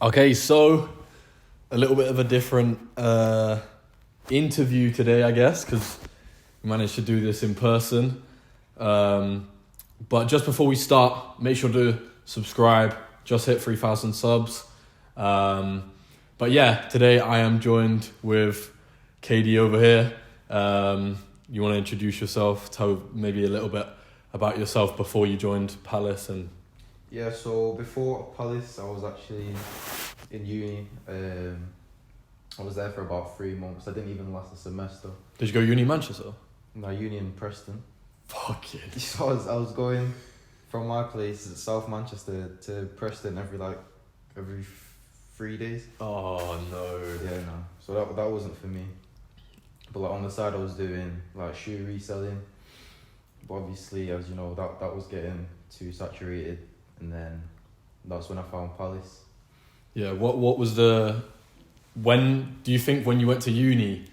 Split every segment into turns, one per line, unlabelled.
Okay, so a little bit of a different interview today, I guess, because we managed to do this in person. But just before we start, make sure to subscribe. Just hit 3,000 subs. But yeah, today I am joined with KD over here. You want to introduce yourself, tell maybe a little bit about yourself before you joined Palace and...
Yeah, so before Palace, I was actually in uni. I was there for about 3 months. I didn't even last a semester.
Did you go uni in Manchester?
No, uni in Preston.
Fuck it.
So I was going from my place, South Manchester, to Preston every 3 days.
Oh, no.
Yeah, no. So that wasn't for me. But like on the side, I was doing like shoe reselling. But obviously, as you know, that was getting too saturated. And then that's when I found Palace.
Yeah, what was the... When do you think when you went to uni,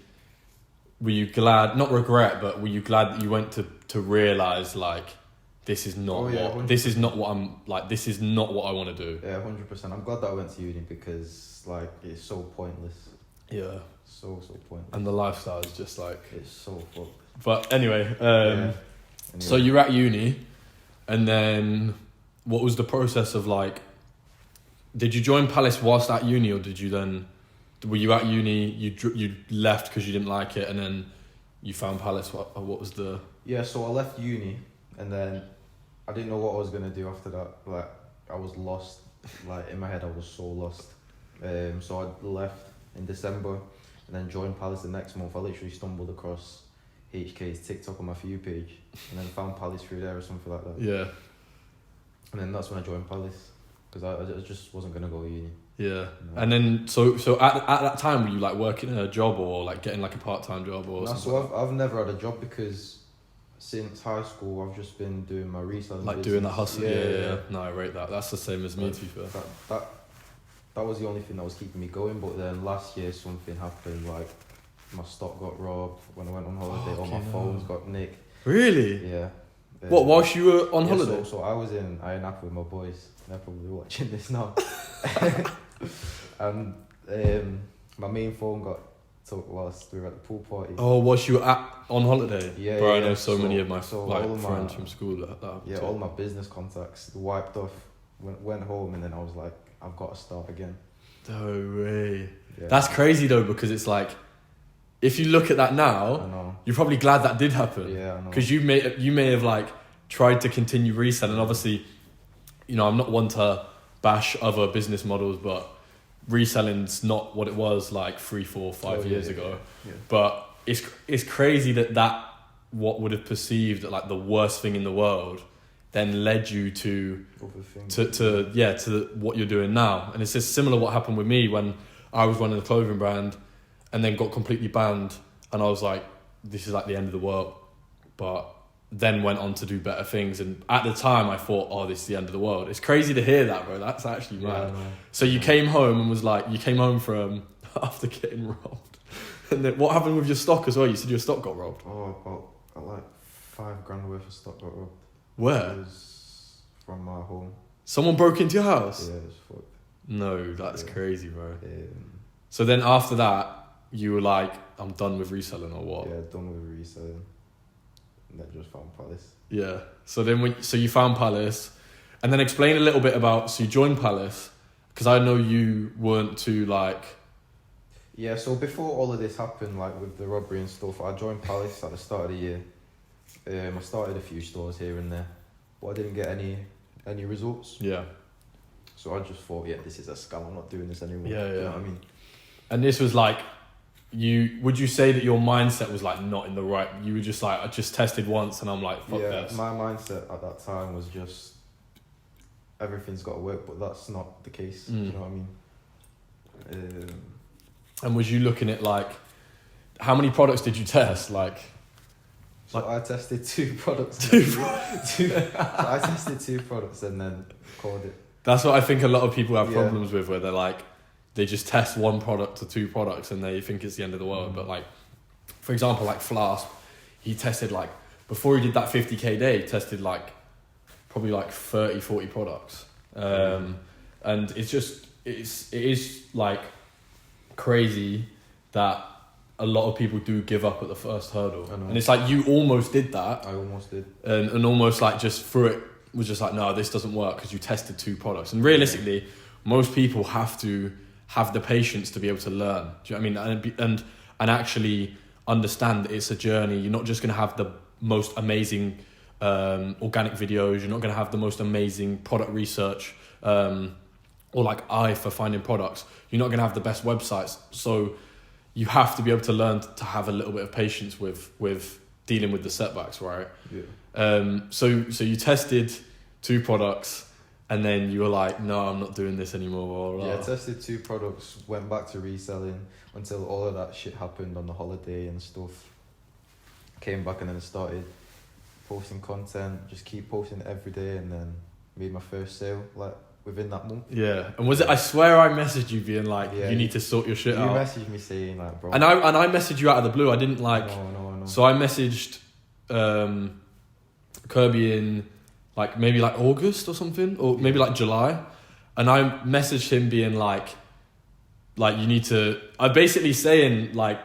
were you glad, not regret, but were you glad that you went to realise like this is not this is not what I'm like, this is not what I want to do?
Yeah, 100%. I'm glad that I went to uni because like it's so pointless.
Yeah.
So pointless.
And the lifestyle is just like...
It's so fucked.
But anyway, so
Yeah.
you're at uni, and then what was the process of like... Did you join Palace whilst at uni, or did you then... Were you at uni, you left because you didn't like it, and then you found Palace? What was the...
Yeah, so I left uni, and then I didn't know what I was going to do after that. Like, I was lost. Like, in my head, I was so lost. So I left in December, and then joined Palace the next month. I literally stumbled across HK's TikTok on my For You page, and then found Palace through there or something like that.
Yeah.
And then that's when I joined Palace, because I just wasn't going to go to uni.
Yeah.
No.
And then, so at that time, were you like working a job or like getting like a part-time job or something?
So I've never had a job because since high school I've just been doing my reselling
like
business.
doing that hustle. Yeah.
Yeah.
No, I rate that. That's the same as me, to be fair.
That was the only thing that was keeping me going. But then last year something happened, like my stock got robbed when I went on holiday. All my phones got nicked.
Really?
Yeah.
What, whilst you were on holiday?
So I was in Ironap with my boys. They're probably watching this now. And my main phone got took whilst we were at the pool party.
Oh, whilst you were on holiday?
Yeah.
Bro,
yeah.
I know so many of my
all of
friends
my,
from school that
yeah, all my business contacts wiped off. Went home, and then I was like, I've got to start again.
No way.
Yeah.
That's crazy though, because it's like, if you look at that
I
now,
know.
you're probably glad that did happen.
Yeah, I know.
Because you may have like tried to continue reselling. Obviously, you know, I'm not one to bash other business models, but reselling's not what it was like 3, 4, 5 years ago.
Yeah.
But it's crazy that what would have perceived like the worst thing in the world then led you to what you're doing now. And it's just similar what happened with me when I was running a clothing brand and then got completely banned, and I was like, this is like the end of the world. But then went on to do better things, and at the time I thought, oh, this is the end of the world. It's crazy to hear that, bro. That's actually mad.
Yeah,
So you came home and was like, you came home from after getting robbed, and then what happened with your stock as well? You said your stock got robbed.
Oh, about like $5,000 worth of stock got robbed.
Where?
It was from my home.
Someone broke into your house?
Yeah, it was fucked.
No, that's crazy, bro.
So
So then after that, you were like, I'm done with reselling, or what?
yeah, done with reselling. And then just found Palace.
Yeah. So then so you found Palace, and then explain a little bit about, so you joined Palace, because I know you weren't too like...
Yeah, so before all of this happened, like with the robbery and stuff, I joined Palace at the start of the year. I started a few stores here and there, but I didn't get any results.
Yeah.
So I just thought, yeah, this is a scam. I'm not doing this anymore.
Yeah,
You
yeah.
know what I mean?
And this was like, would you say that your mindset was like not in the right, you were just like, I just tested once and I'm like, fuck this.
My mindset at that time was just, everything's got to work, but that's not the case. You know what I mean?
And was you looking at like, how many products did you test?
So I tested 2 products. I tested 2 products and then called it.
That's what I think a lot of people have problems with, where they're like, they just test 1 product or 2 products and they think it's the end of the world. But like, for example, like Flasp, he tested like, before he did that 50k day, he tested like probably like 30, 40 products. And it's it is like crazy that a lot of people do give up at the first hurdle. And it's like you almost did that.
I almost did.
And almost like just through it was just like, no, this doesn't work because you tested 2 products. And realistically, most people have to have the patience to be able to learn. Do you know what I mean? And actually understand that it's a journey. You're not just going to have the most amazing organic videos. You're not going to have the most amazing product research or like eye for finding products. You're not going to have the best websites. So you have to be able to learn to have a little bit of patience with dealing with the setbacks, right?
Yeah.
So you tested 2 products and then you were like, no, I'm not doing this anymore. Blah, blah.
Yeah, I tested 2 products, went back to reselling until all of that shit happened on the holiday and stuff. Came back and then started posting content, just keep posting every day, and then made my first sale like within that month.
Yeah, and was it? I swear I messaged you being like,
Yeah,
you need to sort your shit
you
out.
You messaged me saying like, bro.
And I messaged you out of the blue. I didn't like.
No.
So I messaged Kirby in like maybe like August or something, or maybe like July, and I messaged him being like you need to. I basically saying like,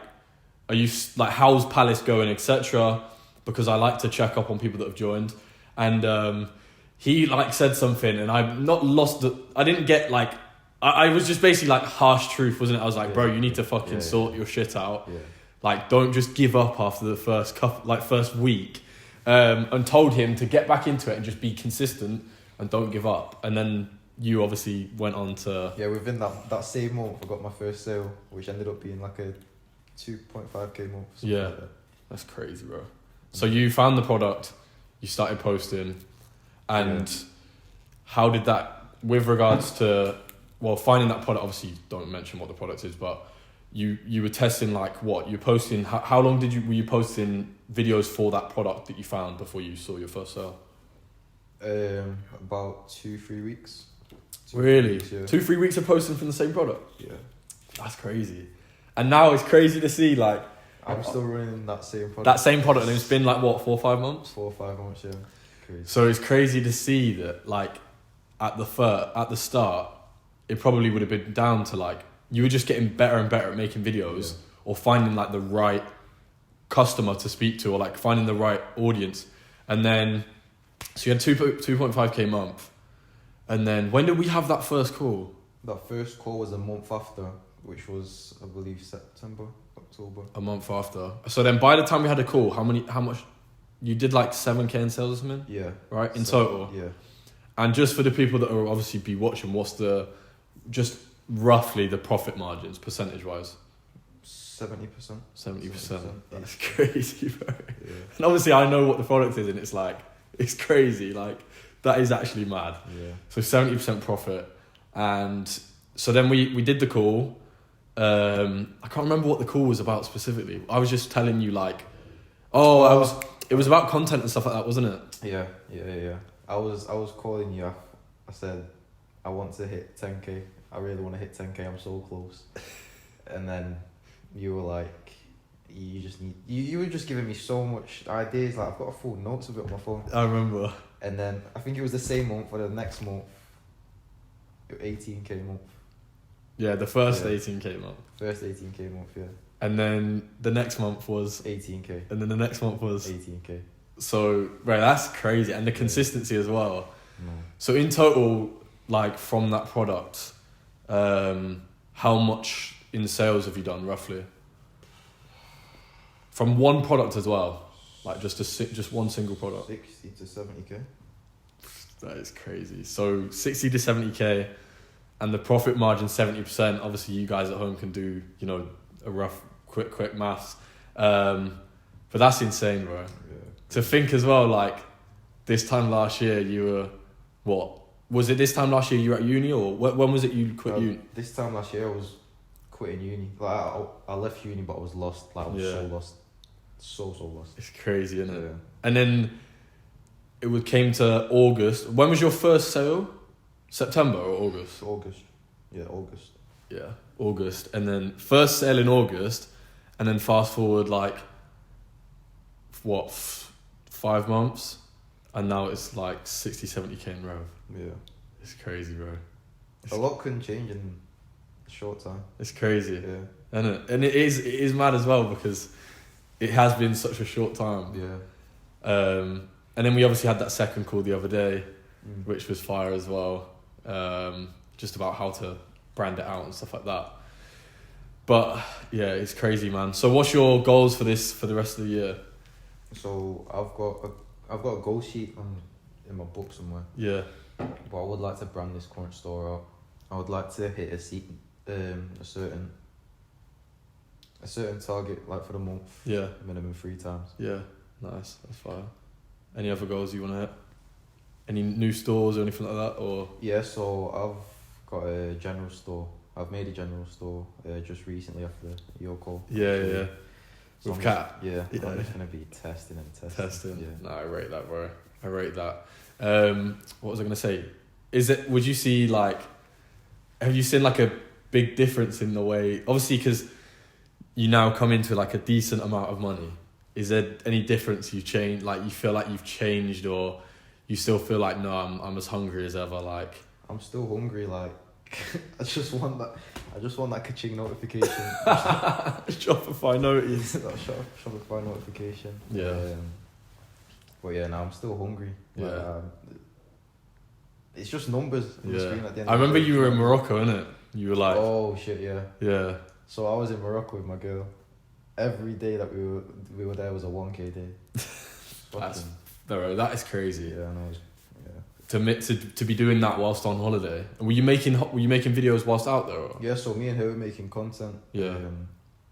are you like how's Palace going, etc. Because I like to check up on people that have joined, and he like said something, and I'm not lost. I didn't get like. I was just basically like harsh truth, wasn't it? I was like, bro, you need to fucking sort your shit out.
Yeah.
Like, don't just give up after the first week. And told him to get back into it and just be consistent and don't give up. And then you obviously went on to...
Yeah, within that same month, I got my first sale, which ended up being like a 2.5k month.
Yeah,
like that.
That's crazy, bro. So you found the product, you started posting, and how did that, with regards to, well, finding that product, obviously you don't mention what the product is, but you were testing like what? You're posting, how long were you posting videos for that product that you found before you saw your first sale?
About 2-3 weeks.
Really?
3 weeks, yeah.
2-3 weeks of posting from the same product?
Yeah.
That's crazy. And now it's crazy to see like...
I'm still running that same product.
That same product, and it's been like what, 4 or 5 months?
4 or 5 months, yeah. Crazy.
So it's crazy to see that like at the start, it probably would have been down to like, you were just getting better and better at making videos or finding like the right customer to speak to or like finding the right audience. And then, so you had 2.5k month. And then when did we have that first call?
That first call was a month after, which was, I believe, September, October.
A month after. So then by the time we had a call, how much, you did like 7k in sales or something?
Yeah.
Right, in total?
Yeah. And
just for the people that are obviously be watching, what's just roughly the profit margins, percentage-wise?
70%.
70%. That's crazy, bro. Yeah. And obviously I know what the product is and it's like, it's crazy. Like, that is actually mad.
Yeah.
So 70% profit. And so then we did the call. I can't remember what the call was about specifically. I was just telling you like, it was about content and stuff like that, wasn't it?
Yeah. I was calling you. I said, I want to hit 10k. I really want to hit 10k. I'm so close. And then you were like, you just need... You were just giving me so much ideas. Like, I've got a full notes of it on my phone.
I remember.
And then, I think it was the same month or the next month. 18k month.
Yeah, the first 18k month.
First 18k month, yeah.
And then the next month was...
18k.
And then the next month was...
18k.
So, right, that's crazy. And the consistency as well.
No.
So in total, like, from that product, how much in sales have you done, roughly? From one product as well? Like, just one single product?
60 to 70k.
That is crazy. So 60 to 70k, and the profit margin 70%. Obviously, you guys at home can do, a rough, quick maths. But that's insane, bro. Yeah. To think as well, like, this time last year, you were, what? Was it this time last year you were at uni, or when was it you quit uni?
This time last year, I was quitting uni. Like, I left uni, but I was lost. Like, I was so lost. So lost.
It's crazy, isn't it?
Yeah.
And then came to August. When was your first sale? September or August?
August. Yeah, August.
Yeah, August. And then first sale in August, and then fast forward like, what, 5 months? And now it's like 60, 70k in rev.
Yeah.
It's crazy, bro.
a lot can change in a short time.
It's crazy.
Yeah.
And it is mad as well because it has been such a short time.
Yeah.
And then we obviously had that second call the other day, which was fire as well. Just about how to brand it out and stuff like that. But yeah, it's crazy, man. So what's your goals for the rest of the year?
So I've got a goal sheet in my book somewhere.
Yeah.
But I would like to brand this current store out. I would like to hit a certain target, like for the month.
Yeah.
Minimum 3 times.
Yeah. Nice. That's fire. Any other goals you want to hit? Any new stores or anything like that? Or
yeah, so I've got a general store. I've made a general store just recently after your call.
Yeah.
So
With Cat.
I'm just gonna be testing.
Yeah.
No,
I rate that, bro. I rate that. What was I gonna say? Would you see have you seen like a big difference in the way? Obviously, because you now come into like a decent amount of money. Is there any difference you change? Like you feel like you've changed, or you still feel like no, I'm as hungry as ever? Like
I'm still hungry. Like I just want that ka-ching notification.
Shopify notice.
That Shopify notification.
Yeah.
But yeah, now I'm still hungry.
Yeah.
Like, it's just numbers on the screen at the end.
I remember you were in Morocco, innit? You were like,
oh shit, yeah.
Yeah.
So I was in Morocco with my girl. Every day that we were there was a 1K day.
That is crazy.
Yeah, I know.
To be doing that whilst on holiday. Were you making videos whilst out there? Or?
Yeah, so me and her were making content.
Yeah.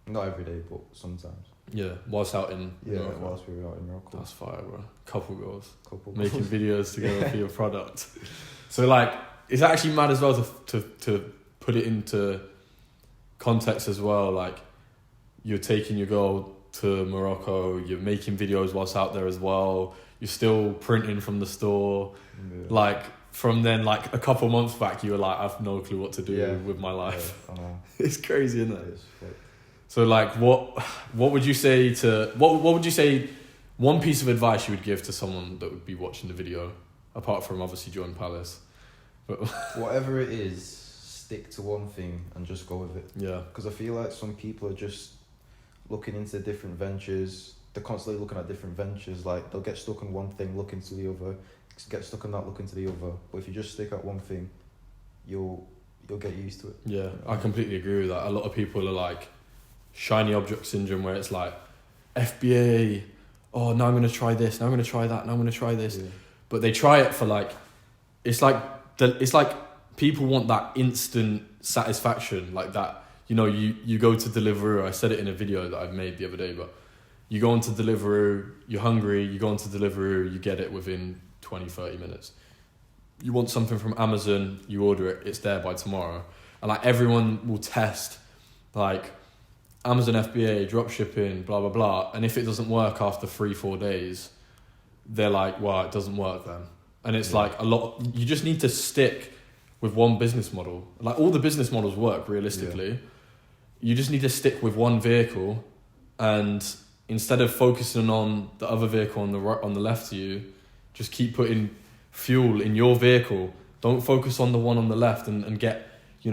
Not every day, but sometimes.
Yeah, whilst out in Morocco.
Whilst we were out in Morocco.
That's fire, bro. Couple goals.
goals.
Making videos together for your product. So like, it's actually mad as well to put it into context as well. Like, you're taking your girl to Morocco, you're making videos whilst out there as well, you're still printing from the store. Yeah. Like, from then, like, a couple months back, you were like, I have no clue what to do with my life.
Yeah, I know.
It's crazy, isn't it?
It's like...
So, like, what would you say what would you say one piece of advice you would give to someone that would be watching the video, apart from, obviously, join Palace? But
whatever it is, stick to one thing and just go with it.
Yeah.
Because I feel like some people are just looking into different ventures. They're constantly looking at different ventures. Like, they'll get stuck on one thing, look into the other. Get stuck on that, look into the other. But if you just stick at one thing, you'll get used to it.
Yeah, I completely agree with that. A lot of people are like shiny object syndrome, where it's like FBA, oh, now I'm going to try this, now I'm going to try that, now I'm going to try this. Yeah. But they try it for like, it's like people want that instant satisfaction, like that. You know, you go to Deliveroo. I said it in a video that I've made the other day, but you go onto Deliveroo, you're hungry, you go onto Deliveroo, you get it within 20-30 minutes. You want something from Amazon, you order it, it's there by tomorrow. And like, everyone will test like Amazon FBA, dropshipping, blah blah blah, and if it doesn't work after 3-4 days, they're like, well, it doesn't work then. And it's like you just need to stick with one business model. Like, all the business models work realistically. Yeah. You just need to stick with one vehicle, and instead of focusing on the other vehicle on the left to you, just keep putting fuel in your vehicle. Don't focus on the one on the left and get,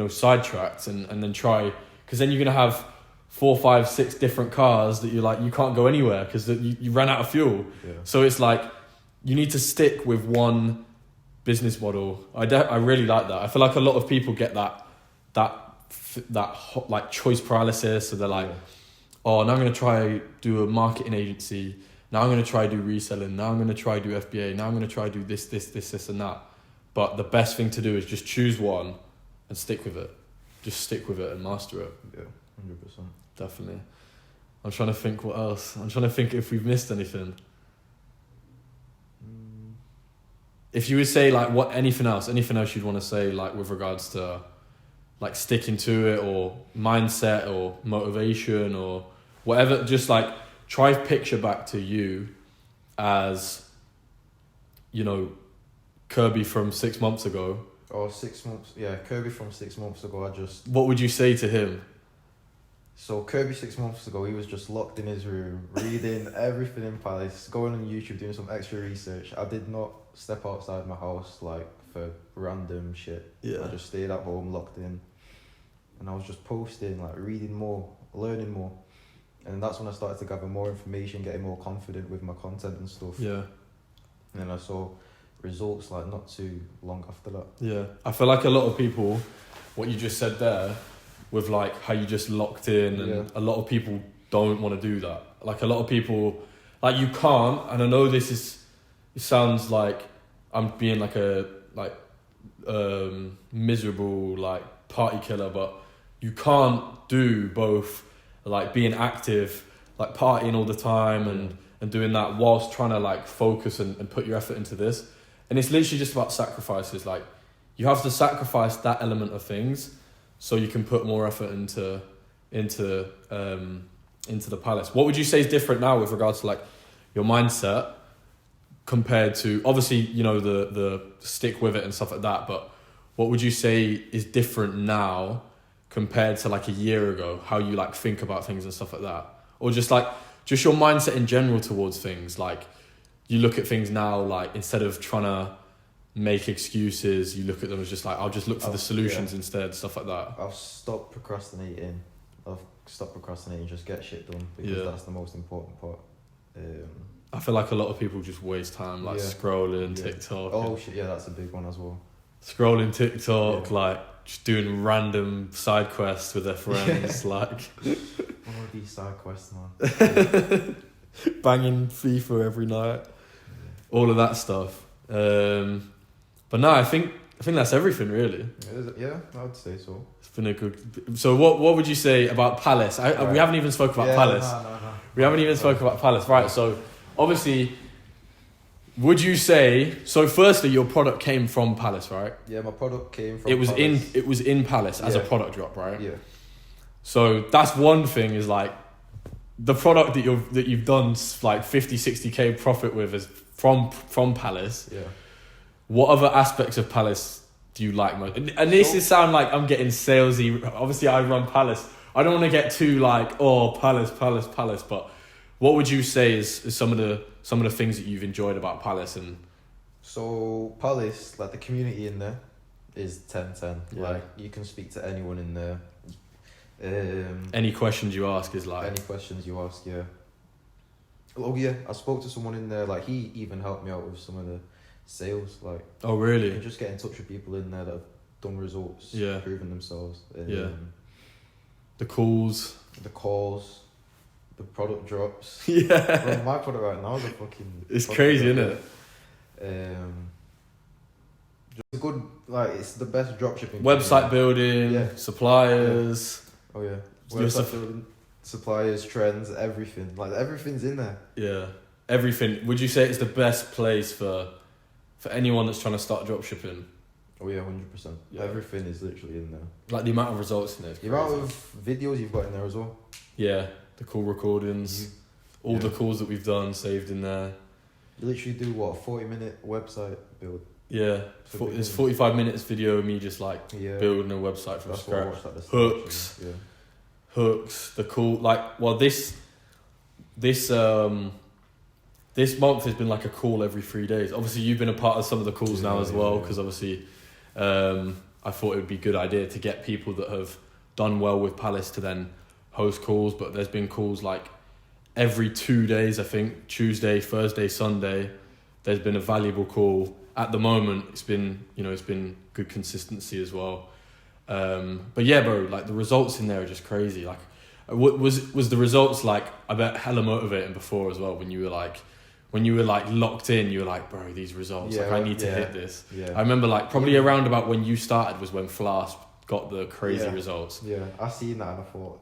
sidetracked and then try, because then you're going to have 4, 5, 6 different cars that you're like, you can't go anywhere because you ran out of fuel. Yeah. So it's like, you need to stick with one business model. I really like that. I feel like a lot of people get that like choice paralysis. So they're like, oh, now I'm going to try do a marketing agency. Now I'm going to try do reselling. Now I'm going to try do FBA. Now I'm going to try do this and that. But the best thing to do is just choose one and stick with it. Just stick with it and master it.
Yeah, 100%.
Definitely. I'm trying to think what else. I'm trying to think if we've missed anything. If you would say like anything else you'd want to say, like with regards to like sticking to it or mindset or motivation or whatever, just like try to picture back to you as, Kirby from 6 months ago.
Oh, 6 months. Yeah, Kirby from 6 months ago.
What would you say to him?
So Kirby 6 months ago, he was just locked in his room, reading everything in Palace, going on YouTube, doing some extra research. I did not step outside my house like for random shit.
Yeah.
I just stayed at home, locked in, and I was just posting, like reading more, learning more, and that's when I started to gather more information, getting more confident with my content and stuff.
Yeah.
And then I saw results like not too long after that.
Yeah. I feel like a lot of people, what you just said there, with like how you just locked in, and a lot of people don't want to do that. Like a lot of people, like you can't, and I know it sounds like I'm being like a miserable like party killer, but you can't do both, like being active, like partying all the time and doing that whilst trying to like focus and put your effort into this. And it's literally just about sacrifices. Like you have to sacrifice that element of things so you can put more effort into the palace. What would you say is different now with regards to like your mindset compared to, obviously, you know, the stick with it and stuff like that, but what would you say is different now compared to like a year ago, how you like think about things and stuff like that? Or just your mindset in general towards things, like you look at things now, like instead of trying to make excuses, you look at them as just like, I'll just look for the solutions instead, stuff like that.
I've stopped procrastinating. Just get shit done, because that's the most important part.
I feel like a lot of people just waste time like scrolling TikTok.
Oh shit, yeah, that's a big one as well.
Scrolling TikTok, like just doing random side quests with their friends, like
all these side quests, man.
Banging FIFA every night, all of that stuff. But no, I think that's everything really.
Yeah, I would say so.
It's been a good. So what would you say about Palace? We haven't even spoke about Palace.
No.
We haven't even spoke about Palace, right? So obviously, would you say so? Firstly, your product came from Palace, right?
Yeah, my product came from.
It was in Palace as a product drop, right?
Yeah.
So that's one thing, is like the product that you've done like 50-60k profit with is from Palace.
Yeah.
What other aspects of Palace do you like most? And this is sound like I'm getting salesy. Obviously, I run Palace. I don't want to get too like, oh, Palace. But what would you say is some of the things that you've enjoyed about Palace? And
so Palace, like the community in there is 10/10.
Yeah.
Like you can speak to anyone in there.
Any questions you ask is like...
Any questions you ask, yeah. Oh yeah, I spoke to someone in there, like he even helped me out with some of the sales, like...
Oh really?
You can just get in touch with people in there that have done results, proven themselves.
The calls.
The calls, the product drops.
Yeah.
Well, my product right now is a fucking...
It's crazy, isn't it?
Just good, like it's the best dropshipping.
Website building, suppliers.
Yeah. Oh yeah. Website building, suppliers, trends, everything. Like everything's in there.
Yeah. Everything. Would you say it's the best place for anyone that's trying to start dropshipping?
Oh yeah, 100%. Yeah. Everything is literally in there.
Like the amount of results in there.
The amount of videos you've got in there as well.
Yeah. The call recordings. All the calls that we've done saved in there.
You literally do what, a 40-minute website build?
Yeah. It's 45 minutes video of me just like building a website from scratch. Hooks, the call, like, well, this month has been like a call every 3 days. Obviously, you've been a part of some of the calls now as well, because obviously, I thought it would be a good idea to get people that have done well with Palace to then host calls. But there's been calls like every 2 days, I think, Tuesday, Thursday, Sunday. There's been a valuable call. At the moment, it's been good consistency as well. But yeah, bro, like the results in there are just crazy. Like, was the results like, I bet hella motivating before as well, when you were like locked in, you were like, bro, these results, like I need to hit this. Yeah. I remember like probably around about when you started was when Flask got the crazy results.
Yeah, I seen that and I thought,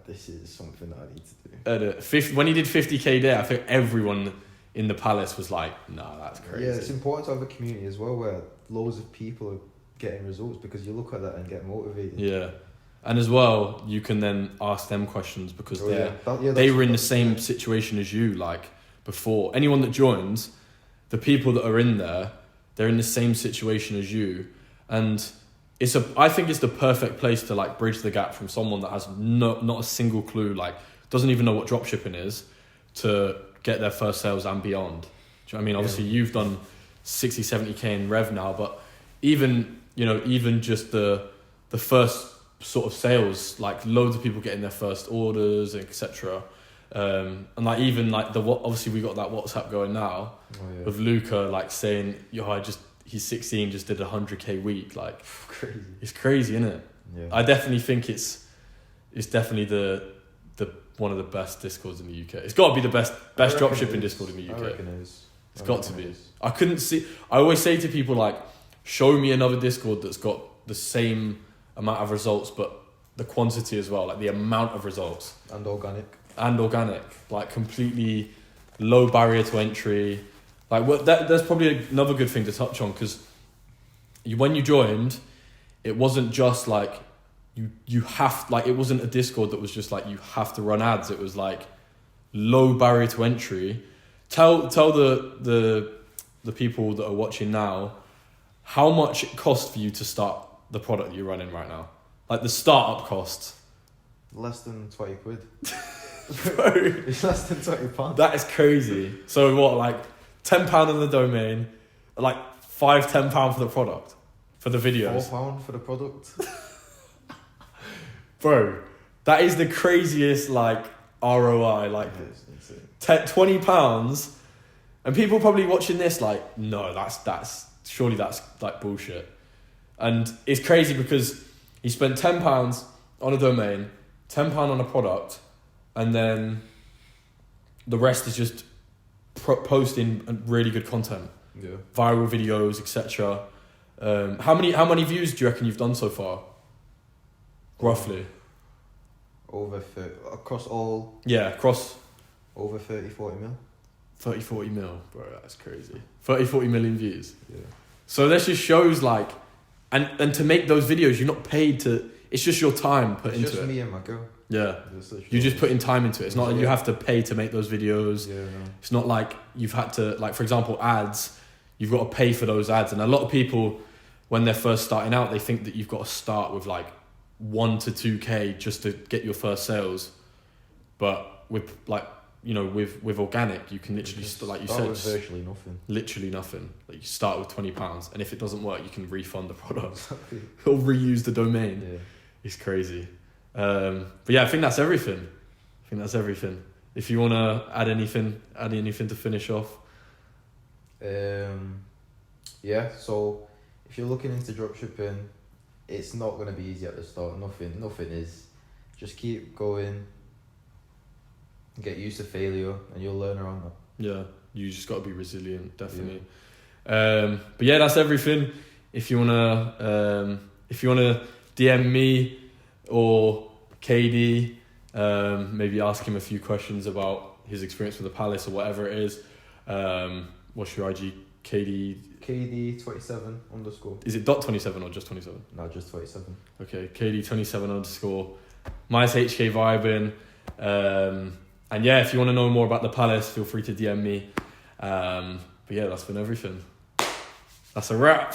this is something that I need to
do. When he did 50k there, I think everyone in the Palace was like, nah, that's crazy.
Yeah, it's important to have a community as well where loads of people are getting results, because you look at that and get motivated.
Yeah. And as well, you can then ask them questions, because they were in the same situation as you, like before. Anyone that joins, the people that are in there, they're in the same situation as you. And I think it's the perfect place to like bridge the gap from someone that has not a single clue, like doesn't even know what dropshipping is, to get their first sales and beyond. Do you know what I mean? Obviously, you've done 60, 70k in rev now, but even just the first sort of sales, like loads of people getting their first orders, etc. And like even like obviously we got that WhatsApp going now with Luca like saying, he's 16, just did 100k week. Like
crazy.
It's crazy, isn't it?
Yeah.
I definitely think it's definitely the one of the best Discords in the UK. It's got to be the best dropshipping Discord in the UK.
I reckon it is.
It's got to be. I couldn't see. I always say to people like, show me another Discord that's got the same amount of results, but the quantity as well, like the amount of results.
And organic.
Like completely low barrier to entry. Like there's probably another good thing to touch on, because when you joined, it wasn't just like you have, like it wasn't a Discord that was just like you have to run ads. It was like low barrier to entry. Tell the people that are watching now how much it cost for you to start the product you're running right now. Like the startup cost.
Less than 20 quid.
Bro,
it's less than £20.
that is crazy. So what, like £10 on the domain, like £5-10 for the product, for the videos.
£4 for the product.
Bro, that is the craziest like ROI. Like £20, and people probably watching this like, no, that's surely that's like bullshit. And it's crazy because he spent £10 on a domain, £10 on a product, and then the rest is just posting really good content, viral videos, etc. How many views do you reckon you've done so far? Roughly.
Over across all.
Yeah, across.
Over 30-40 mil.
30-40 mil, bro, that's crazy. 30-40 million views.
Yeah.
So that just shows like, and to make those videos, you're not paid to. It's just your time put into it.
It's just me and my girl.
Yeah. You just put in time into it. It's not like you have to pay to make those videos.
Yeah. No.
It's not like you've had to, like, for example, ads. You've got to pay for those ads, and a lot of people, when they're first starting out, they think that you've got to start with like 1 to 2k just to get your first sales. But with like, with organic, you can literally like you said,
with virtually nothing.
Literally nothing. Like you start with £20, and if it doesn't work, you can refund the product or reuse the domain.
Yeah.
It's crazy. But yeah, I think that's everything. If you want to add anything to finish off.
Yeah. So if you're looking into dropshipping, it's not going to be easy at the start. Nothing is. Just keep going. Get used to failure, and you'll learn around that.
Yeah, you just got to be resilient, definitely. Yeah. But yeah, that's everything. If you wanna DM me or KD, maybe ask him a few questions about his experience with the Palace or whatever it is. What's your IG?
KD27_.
Is it .27 or just 27?
No, just 27.
Okay, KD27_. Mine's HK Vibin. And yeah, if you want to know more about the Palace, feel free to DM me. But yeah, that's been everything. That's a wrap.